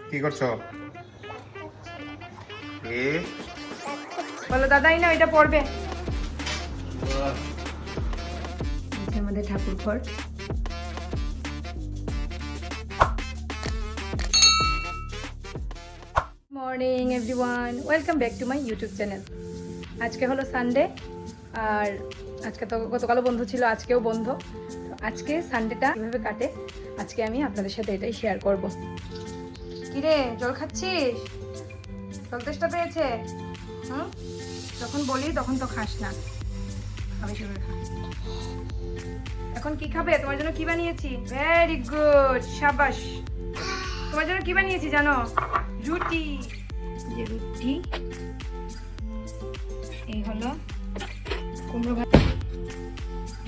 কি করছো? এ বলো দাদাই না এটা পড়বে। আমাদের ঠাকুর ঘর। Morning everyone, welcome back to my YouTube channel. আজকে হলো সানডে, আর আজকে তো গতকালও বন্ধ ছিল, আজকেও বন্ধ। তো আজকে সানডেটা কীভাবে কাটে আজকে আমি আপনাদের সাথে এটাই শেয়ার করব। কিরে জল খাচ্ছিস? জল তেষ্টা পেয়েছে? যখন বলি তখন তো খাস না, খাবে শুরু খা। এখন কি খাবে? তোমার জন্য কি বানিয়েছি? ভেরি গুড, শাবাশ। তোমার জন্য কি বানিয়েছি জানো? রুটি। যে রুটি, এই হলো কুমড়ো ভাজা।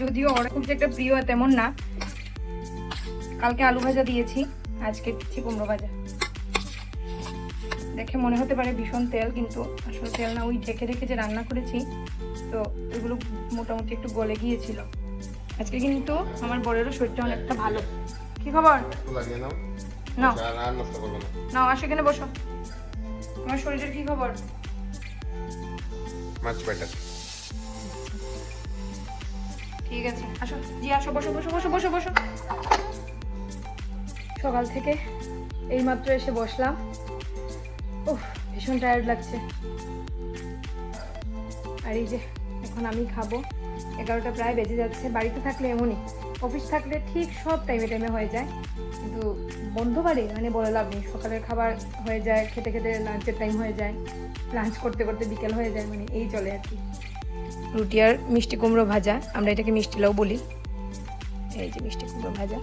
যদিও ওরকম যে একটা প্রিয় তেমন না, কালকে আলু ভাজা দিয়েছি, আজকে দিচ্ছি কুমড়ো ভাজা। দেখে মনে হতে পারে ভীষণ তেল, কিন্তু আসলে তেল না, ওই ঢেকে ঢেকে যে রান্না করেছি তো ওইগুলো মোটামুটি একটু গলে গিয়েছিল। আজকে কিন্তু আমার বরেরও শরীরটা অনেকটা ভালো। কি খবর? লাগিয়ে নাও। নাও আর নষ্ট করবে না। নাও, আসো এখানে বসো। তোমার শরীরের কি খবর? মাছ বেটার। ঠিক আছে, আসো জি, আসো, বসো বসো বসো বসো বসো। সকাল থেকে এইমাত্র এসে বসলাম। উফ, ভীষণ টায়ার্ড লাগছে। আর এই যে এখন আমি খাবো, 11টা প্রায় বেজে যাচ্ছে। বাড়িতে থাকলে এমনই, অফিস থাকলে ঠিক সব টাইমে টাইমে হয়ে যায়, কিন্তু বন্ধ বাড়ি মানে বলে লাভ নেই। সকালের খাবার হয়ে যায়, খেতে খেতে লাঞ্চের টাইম হয়ে যায়, লাঞ্চ করতে করতে বিকেল হয়ে যায়, মানে এই চলে আর কি। রুটি আর মিষ্টি কুমড়ো ভাজা, আমরা এটাকে মিষ্টি লাউ বলি। এই যে মিষ্টি কুমড়ো ভাজা,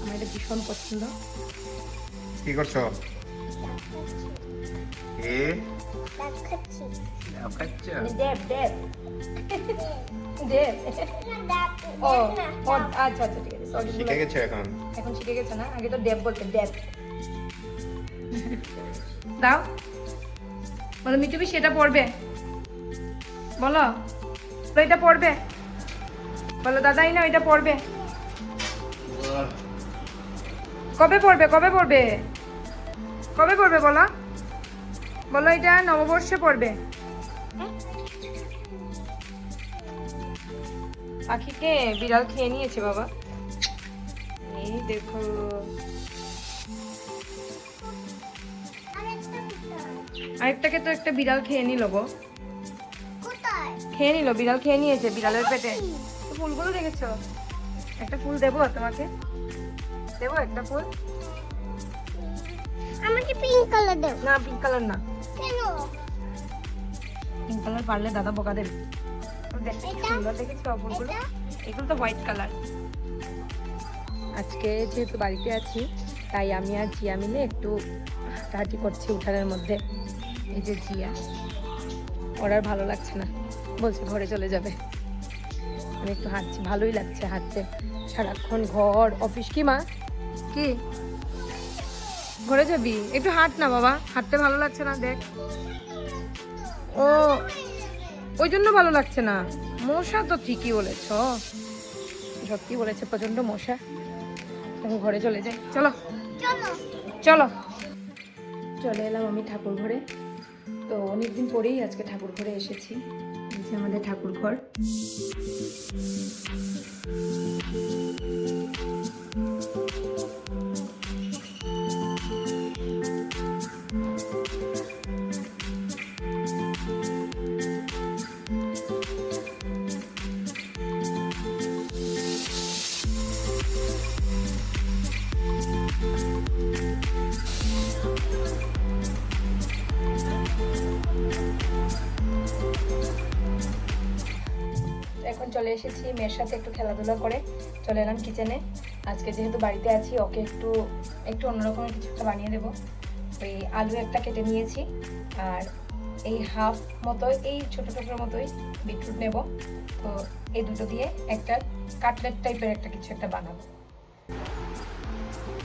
আমার এটা ভীষণ পছন্দ। কি করছো? এ দেব দেব দেব। ও ও, আচ্ছা আচ্ছা, ঠিক আছে, সরি। শিখে গেছো এখন? এখন শিখে গেছে না, আগে তো দেব বলতে। দেব দাও, বলো মিটুবি সেটা পড়বে। বলো এটা পড়বে। বলো দাদাই না এটা পড়বে। কবে পড়বে? কবে পড়বে? কবে পড়বে বলো? বলো এটা নববর্ষে পড়বে। পাখিকে বিড়াল খেয়ে নিয়েছে বাবা, এই দেখো। আরেকটাকে তো একটা বিড়াল খেয়ে নিল গো। খেয়ে নিল, বিড়াল খেয়ে নিয়েছে বিড়ালের পেটে। তো ফুলগুলো দেখেছো? একটা ফুল দেবো তোমাকে, দেবো একটা ফুল। আমাকে পিঙ্ক কালার দাও। না, পিঙ্ক কালার না। কেন? পিঙ্ক কালার পারলে দাদা বকা দেবে। দেখতে কি সুন্দর দেখেছো ফুলগুলো? এগুলো তো হোয়াইট কালার। আজকে যেহেতু বাড়িতে আছি, তাই আমি আর জিয়া মিলে একটু হাঁটাহাঁটি করছি উঠানের মধ্যে। এই যে জিয়া, ওর আর ভালো লাগছে না, বলছে ঘরে চলে যাবে। আমি একটু হাঁটছি, ভালোই লাগছে হাঁটতে। সারাক্ষণ ঘর অফিস। কি মা, কি ঘরে যাবি? একটু হাঁট না বাবা, হাঁটতে ভালো লাগছে না, দেখ। ও, ওই জন্য ভালো লাগছে না। মশা তো ঠিকই বলেছ, সত্যি বলেছে, প্রচন্ড মশা। এখন ঘরে চলে যাই, চলো চলো। চলো। চলে এলাম আমি ঠাকুর ঘরে। তো অনেকদিন পরেই আজকে ঠাকুর ঘরে এসেছি। এই যে আমাদের ঠাকুর ঘর। এখন চলে এসেছি মেয়ের সাথে একটু খেলাধুলা করে, চলে এলাম কিচেনে। আজকে যেহেতু বাড়িতে আছি, ওকে একটু একটু অন্যরকমের কিছু একটা বানিয়ে দেবো। ওই আলু একটা কেটে নিয়েছি, আর এই হাফ মতো, এই ছোটো টুকরোর মতোই বিটরুট নেব। তো এই দুটো দিয়ে একটা কাটলেট টাইপের একটা কিছু একটা বানাবো।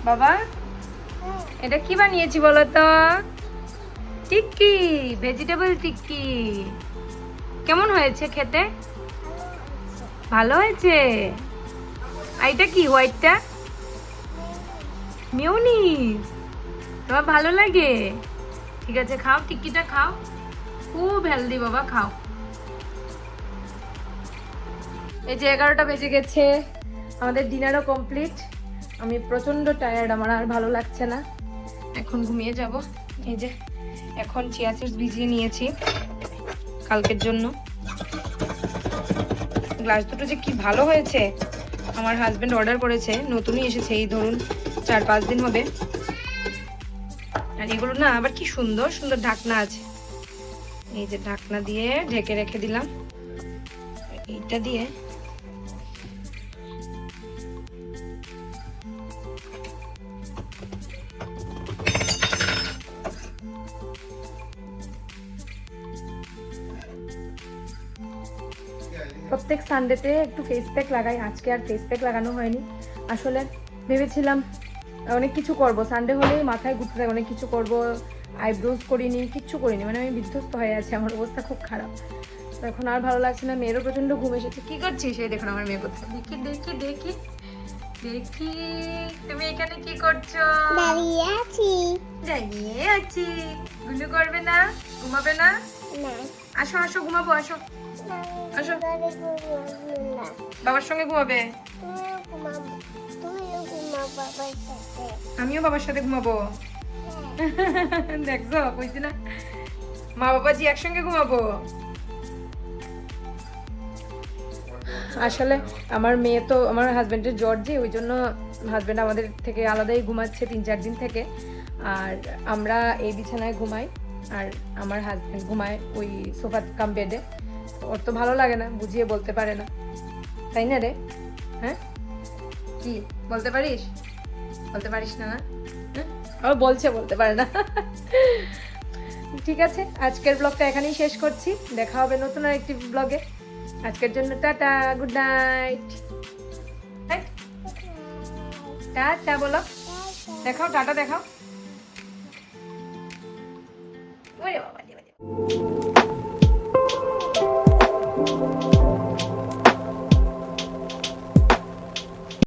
বাবা এটা কি বানিয়েছি বলো তো? টিক্কি, ভেজিটেবল টিক্কি। কেমন হয়েছে খেতে? ভালো হয়েছে। আর এটা কি হোয়াইটটা? মিউনিস। তোমার ভালো লাগে? ঠিক আছে, খাও, টিক্কিটা খাও, খুব হেলদি বাবা, খাও। এই যে 11টা বেজে গেছে, আমাদের ডিনারও কমপ্লিট। আমি প্রচন্ড টায়ার্ড, আমার আর ভালো লাগছে না, এখন ঘুমিয়ে যাব। এই যে এখন চিয়া সিডস ভিজিয়ে নিয়েছি কালকের জন্য। গ্লাস দুটো যে কি ভালো হয়েছে, আমার হাজবেন্ড অর্ডার করেছে, নতুনই এসেছে, এই ধরুন 4-5 দিন হবে। আর এগুলো না আবার কি সুন্দর সুন্দর ঢাকনা আছে, এই যে ঢাকনা দিয়ে ঢেকে রেখে দিলাম। এইটা দিয়ে প্রত্যেক সানডেতে একটু ফেস প্যাক লাগাই, আজকে আর ফেস প্যাক লাগানো হয়নি। আসলে ভেবেছিলাম অনেক কিছু করব, সানডে হলেই মাথায় ঘুরতে থাকে, অনেক কিছু করব, আইব্রোজ করিনি, কিচ্ছু করিনি, মানে আমি বিধ্বস্ত হয়ে আছি, আমার অবস্থা খুব খারাপ। তো এখন আর ভালো লাগছে না, মেয়েরও প্রচন্ড ঘুম এসেছে। কি করছিস? এই দেখুন আমার মেয়ে কোথায়, দেখি দেখি দেখি দেখি, তুমি এখানে কি করছো? দাঁড়িয়ে আছি। দাঁড়িয়ে আছি। গুলো করবে না? ঘুমাবে না? না, আসো আসো, ঘুমাবো, আসো আসো। ঘরে ঘুমাবো না। বাবার সঙ্গে ঘুমাবে? তুমিও ঘুমাও বাবার সাথে। আমিও বাবার সাথে ঘুমাবো। দেখছো, কইছি না, মা বাবাজি একসঙ্গে ঘুমাবো। আসলে আমার মেয়ে তো, আমার হাজবেন্ডের জ্বর, যে ওই জন্য হাজবেন্ড আমাদের থেকে আলাদাই ঘুমাচ্ছে 3-4 দিন থেকে। আর আমরা এই বিছানায় ঘুমাই, আর আমার হাজবেন্ড ঘুমায় ওই সোফা কাম বেডে। ওর তো ভালো লাগে না, বুঝিয়ে বলতে পারে না, তাই না রে? হ্যাঁ, কি বলতে পারিস? বলতে পারিস না? না, ও বলছে বলতে পারে না। ঠিক আছে, আজকের ব্লগটা এখানেই শেষ করছি, দেখা হবে নতুন আরেকটি ব্লগে। আজকের জন্য টাটা, গুড নাইট। টাটা বলো, দেখাও, টাটা দেখাও। ওরে বাবা,